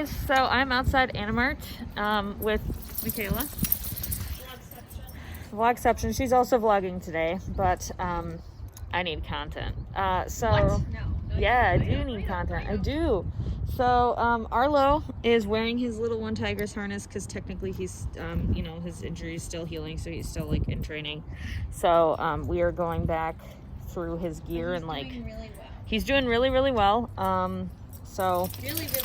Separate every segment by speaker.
Speaker 1: guys, so I'm outside Animart with Michaela. Vlogception. She's also vlogging today, but I need content. So
Speaker 2: what? No.
Speaker 1: Yeah, I do need content. I do. So Arlo is wearing his little one tiger's harness because technically he's you know, his injury is still healing, so he's still like in training. So we are going back through his gear and like
Speaker 2: doing really well.
Speaker 1: He's doing really well. So
Speaker 2: Really good.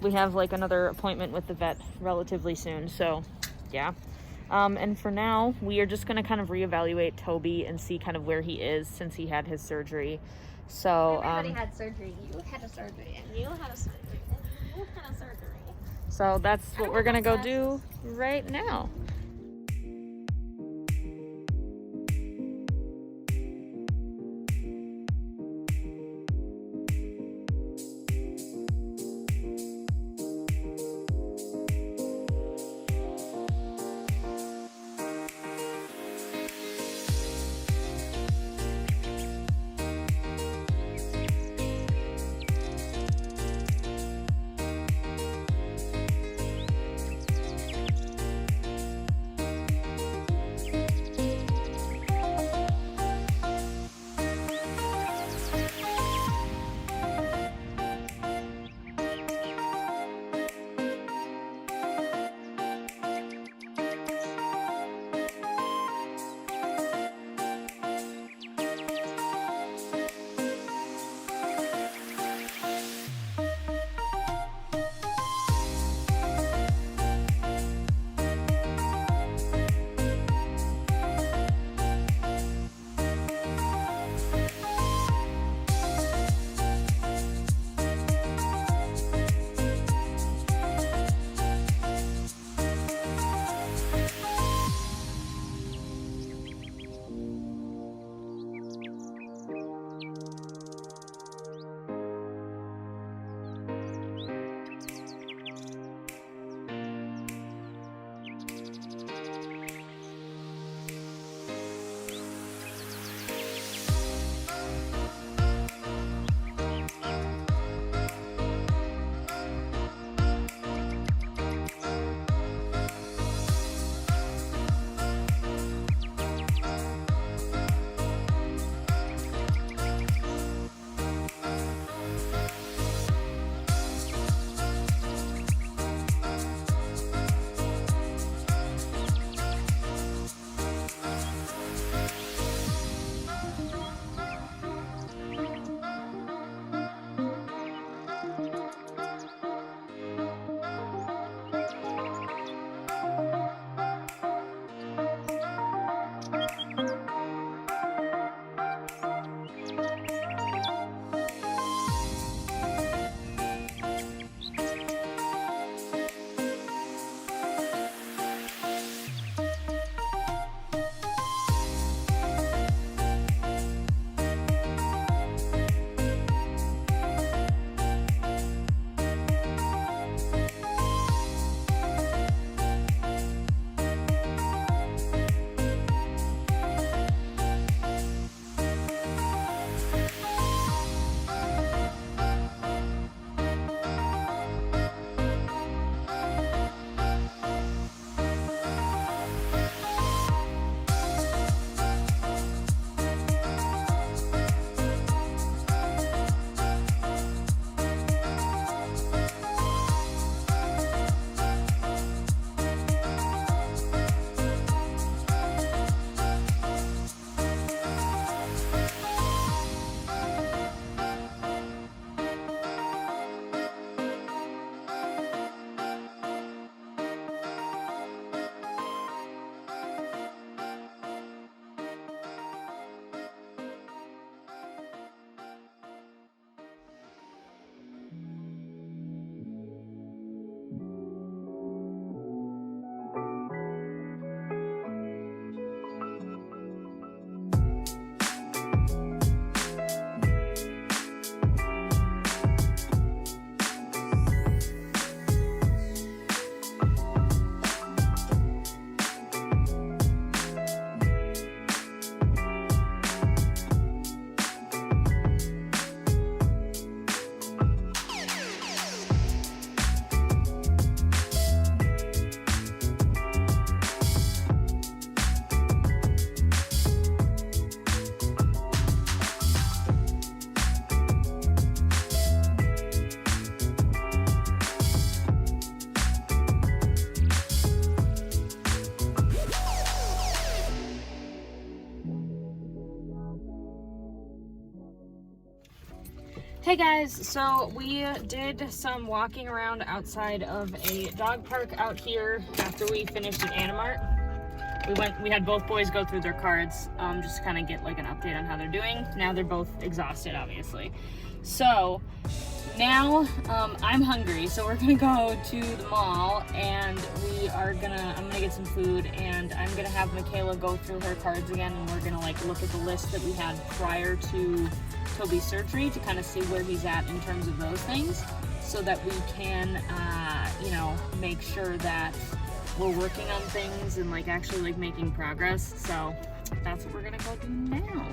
Speaker 1: we have like another appointment with the vet relatively soon. So yeah. And for now, we are just going to kind of reevaluate Toby and see kind of where he is since he had his surgery. So
Speaker 2: Everybody had surgery. You had a surgery, and you had a surgery, and you had a surgery.
Speaker 1: So that's what we're going to go do right now. Hey guys, so we did some walking around outside of a dog park out here after we finished at Animart. We had both boys go through their cards, just to kind of get like an update on how they're doing. Now they're both exhausted, obviously. So now I'm hungry, so we're gonna go to the mall and I'm gonna get some food, and I'm gonna have Michaela go through her cards again, and we're gonna like look at the list that we had prior to Toby's surgery to kind of see where he's at in terms of those things, so that we can make sure that we're working on things and like actually like making progress. So that's what we're gonna go do now.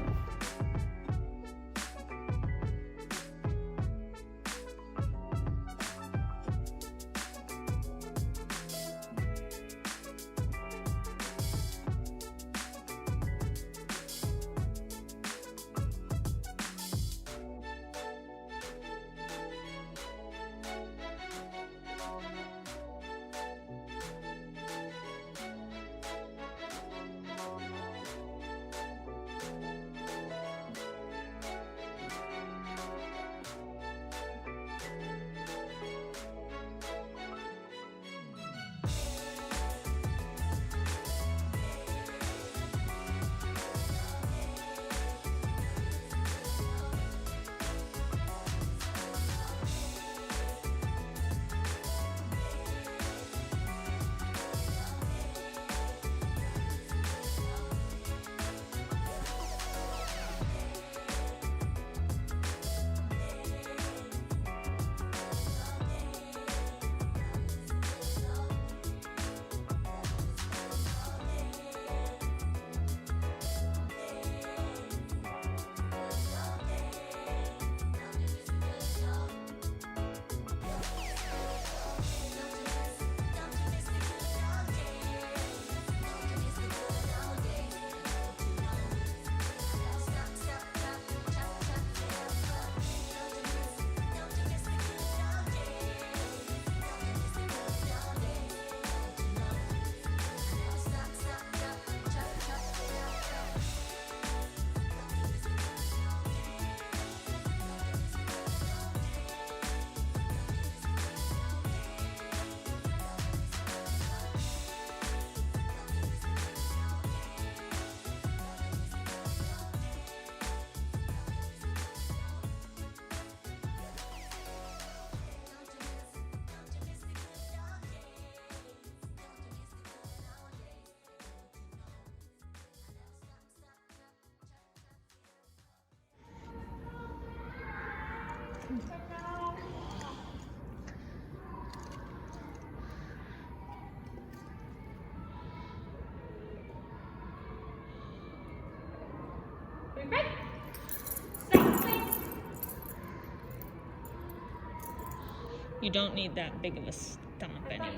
Speaker 1: You don't need that big of a stomp anymore.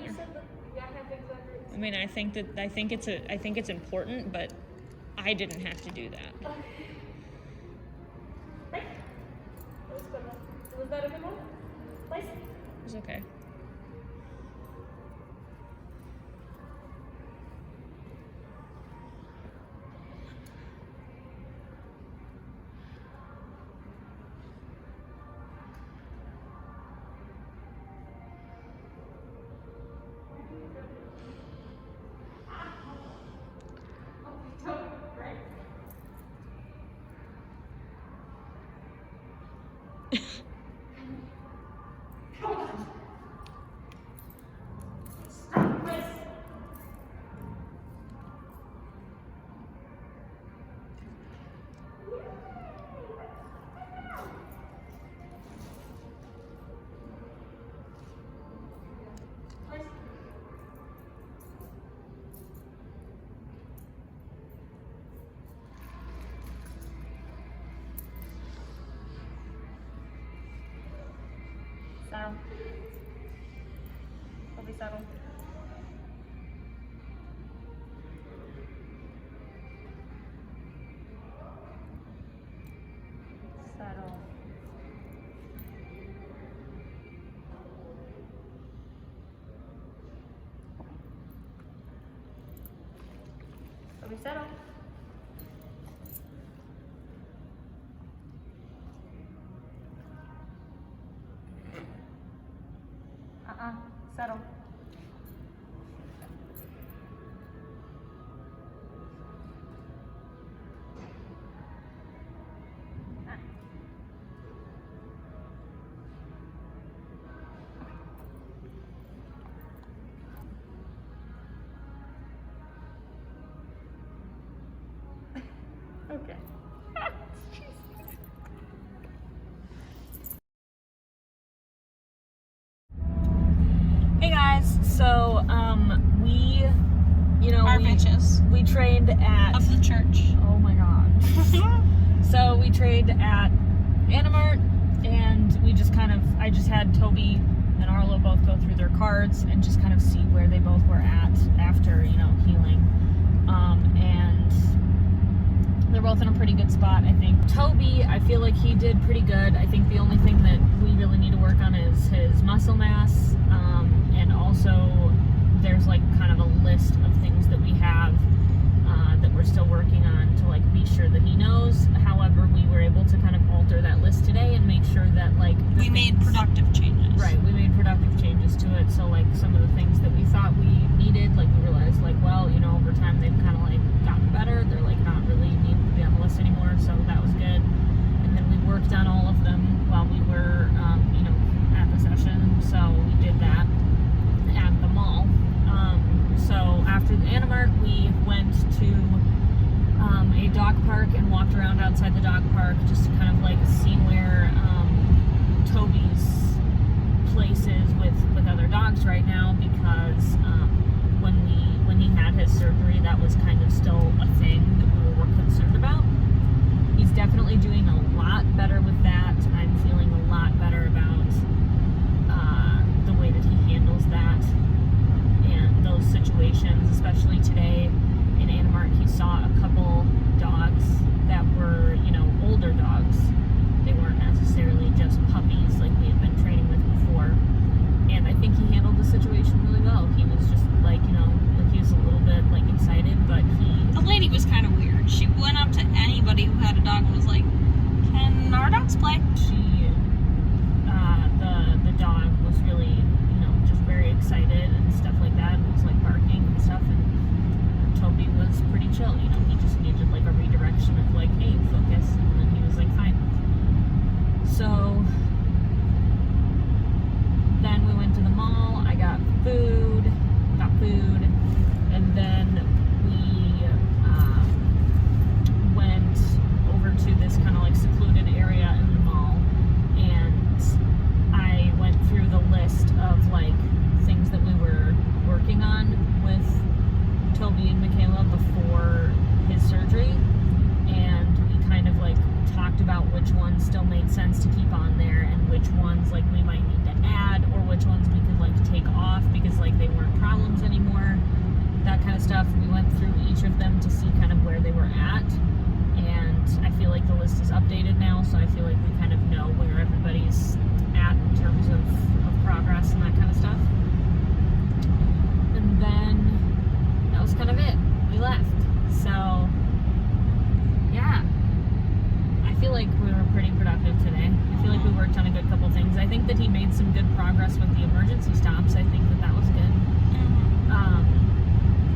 Speaker 1: I mean, I think it's important, but I didn't have to do that.
Speaker 2: Was that a good one? Place?
Speaker 1: It's okay.
Speaker 2: Saddle. Toby, saddle. Saddle. Toby, saddle. bitches
Speaker 1: we trained at
Speaker 2: of the church.
Speaker 1: Oh my god. So we trained at Animart, and we just I just had Toby and Arlo both go through their cards and just kind of see where they both were at after, healing. And they're both in a pretty good spot, I think. Toby, I feel like he did pretty good. I think the only thing that we really need to work on is his muscle mass. And also, there's like kind of a list of things that we have that we're still working on to like be sure that he knows. However, we were able to kind of alter that list today and make sure that like
Speaker 2: we made productive changes.
Speaker 1: Right, we made productive changes to it. So like some of the things that we thought we needed, like we realized like, well, over time they've kind of like gotten better. They're like not really needing to be on the list anymore. So that was good. And then we worked on all of them while we were, at the session. So we did that at the mall. So after the Animart, we went to a dog park and walked around outside the dog park just to kind of like see where Toby's place is with other dogs right now, because when he had his surgery, that was kind of still a thing that we were concerned about. He's definitely doing a lot better with that. I'm feeling a lot better about the way that he handles that and those situations, especially today in Animart. He saw a couple dogs that were, older dogs. They weren't necessarily just puppies like we had been training with before. And I think he handled the situation really well. He was just like, he was a little bit like excited, but
Speaker 2: the lady was kind of weird. She went up to anybody who had a dog and was like, "Can our dogs play?"
Speaker 1: The dog was really, just very excited and stuff like that. It was like barking and stuff, and Toby was pretty chill. He just needed like a redirection of like, hey, focus, and then he was like, fine. So then we went to the mall. I got food, and then we went over to this kind of like secluded area in the mall, and I went through the list of like things that we were working on with Toby and Michaela before his surgery, and we kind of like talked about which ones still made sense to keep on there and which ones like we might need to add, or which ones we could like take off because like they weren't problems anymore, that kind of stuff. We went through each of them to see kind of where they were at, and I feel like the list is updated now, so I feel like we kind of know where everybody's at in terms of progress and that kind of stuff. And then that was kind of it. We left. So yeah, I feel like we were pretty productive today. I feel like we worked on a good couple things. I think that he made some good progress with the emergency stops. I think that was good.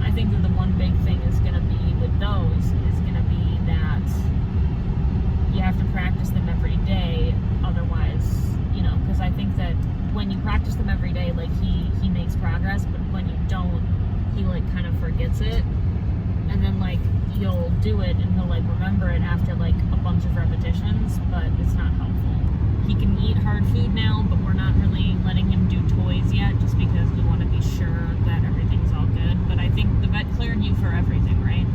Speaker 1: I think that the one big thing is going to be with those is going to be that you have to practice them every day. Otherwise, because I think that when you practice them every day, like he makes progress, but when you don't, he like kind of forgets it. And then like you'll do it and he'll like remember it after like a bunch of repetitions, but it's not helpful. He can eat hard food now, but we're not really letting him do toys yet, just because we want to be sure that everything's all good. But I think the vet cleared you for everything, right?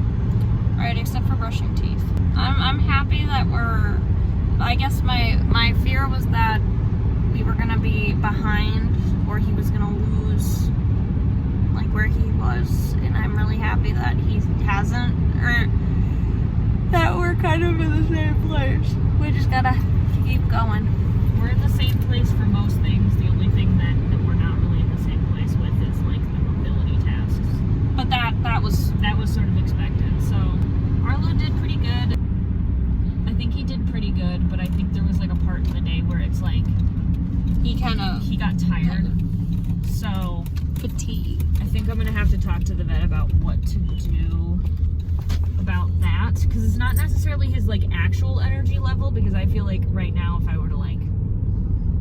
Speaker 2: Right, except for brushing teeth. I'm happy that I guess my fear was that we were gonna be behind, or he was gonna lose like where he was, and I'm really happy that he hasn't, or that we're kind of in the same place. We just gotta keep going.
Speaker 1: We're in the same place for most things. The only thing that we're not really in the same place with is like the mobility tasks.
Speaker 2: But that was
Speaker 1: sort of expected. So Arlo did pretty good. I think he did pretty good, but I think there was like a part in the day where it's like he got tired. So
Speaker 2: fatigue.
Speaker 1: I think I'm gonna have to talk to the vet about what to do about that, because it's not necessarily his like actual energy level, because I feel like right now if I were to like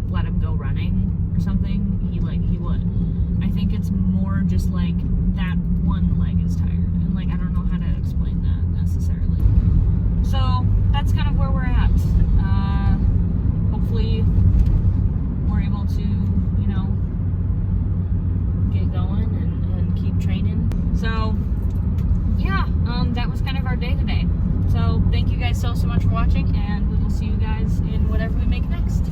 Speaker 1: let him go running or something, he would. I think it's more just like that one leg is tired, and like I don't know how to explain that necessarily. So that's kind of where we're at. Hopefully we're able to, get going and keep training. So
Speaker 2: guys so much for watching, and we will see you guys in whatever we make next.